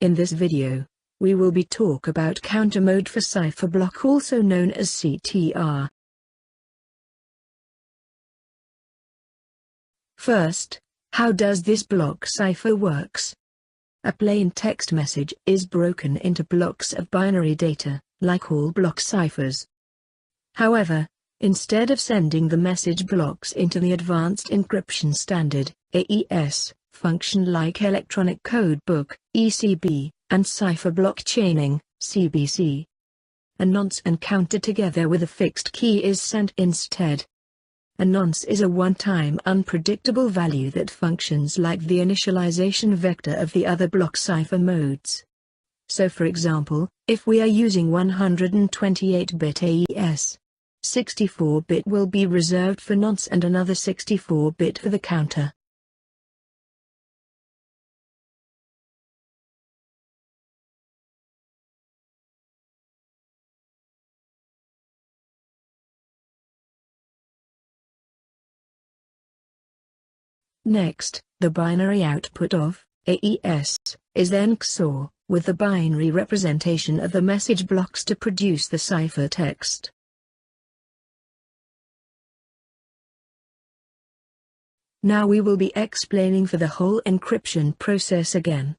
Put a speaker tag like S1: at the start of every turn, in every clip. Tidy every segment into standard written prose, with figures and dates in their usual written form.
S1: In this video, we will be talk about counter mode for cipher block, also known as CTR. First, how does this block cipher works? A plain text message is broken into blocks of binary data, like all block ciphers. However, instead of sending the message blocks into the Advanced Encryption Standard, AES, function like Electronic Code Book, ECB, and Cipher Block Chaining, CBC. A nonce and counter together with a fixed key is sent instead. A nonce is a one-time unpredictable value that functions like the initialization vector of the other block cipher modes. So for example, if we are using 128-bit AES, 64-bit will be reserved for nonce and another 64-bit for the counter. Next, the binary output of AES is then XOR with the binary representation of the message blocks to produce the cipher text. Now we will be explaining for the whole encryption process again.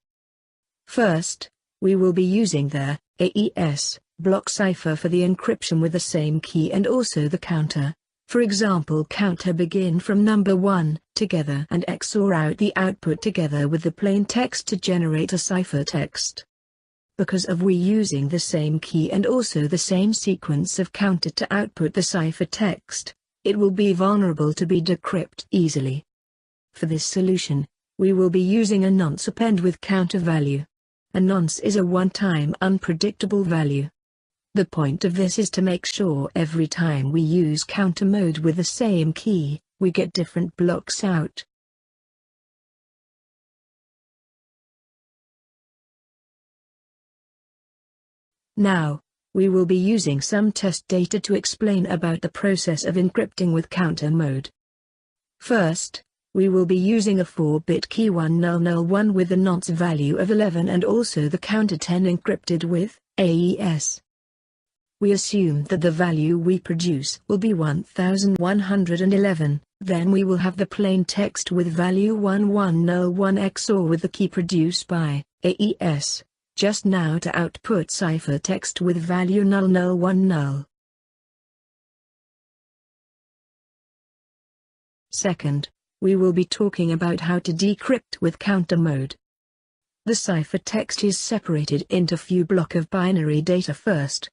S1: First, we will be using the AES block cipher for the encryption with the same key and also the counter. For example, counter begin from number 1 together and XOR out the output together with the plain text to generate a cipher text. Because of we using the same key and also the same sequence of counter to output the cipher text, it will be vulnerable to be decrypted easily. For this solution, we will be using a nonce append with counter value. A nonce is a one-time unpredictable value. The point of this is to make sure every time we use counter mode with the same key, we get different blocks out. Now, we will be using some test data to explain about the process of encrypting with counter mode. First, we will be using a 4-bit key 1001 with the nonce value of 11 and also the counter 10 encrypted with AES. We assume that the value we produce will be 1111, then we will have the plain text with value 1101 XOR with the key produced by AES, just now to output cipher text with value 0010. Second, we will be talking about how to decrypt with counter mode. The cipher text is separated into few block of binary data first,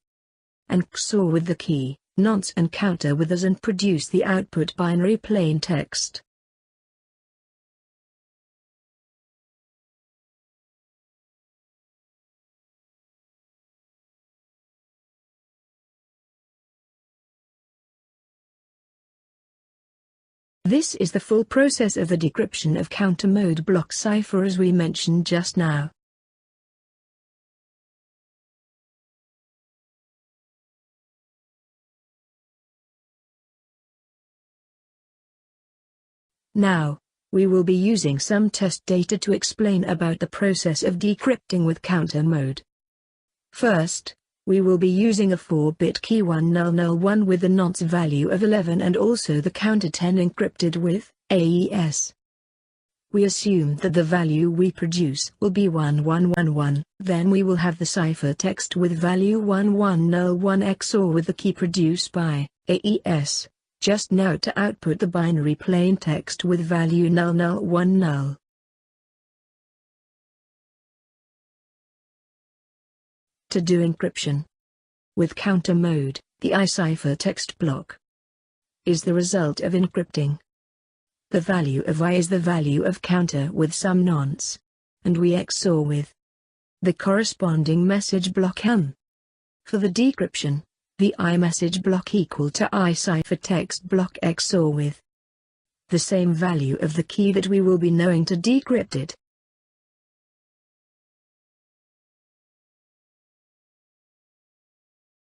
S1: and XOR with the key, nonce and counter with us and produce the output binary plain text. This is the full process of the decryption of counter mode block cipher as we mentioned just now. Now, we will be using some test data to explain about the process of decrypting with counter mode. First, we will be using a 4-bit key 1001 with the nonce value of 11 and also the counter 10 encrypted with AES. We assume that the value we produce will be 1111, then we will have the cipher text with value 1101 XOR with the key produced by AES. Just now to output the binary plain text with value 0010. To do encryption with counter mode, the I-cipher text block is the result of encrypting. The value of I is the value of counter with some nonce, and we XOR with the corresponding message block M. For the decryption, the I message block equal to I cipher text block XOR with the same value of the key that we will be knowing to decrypt it.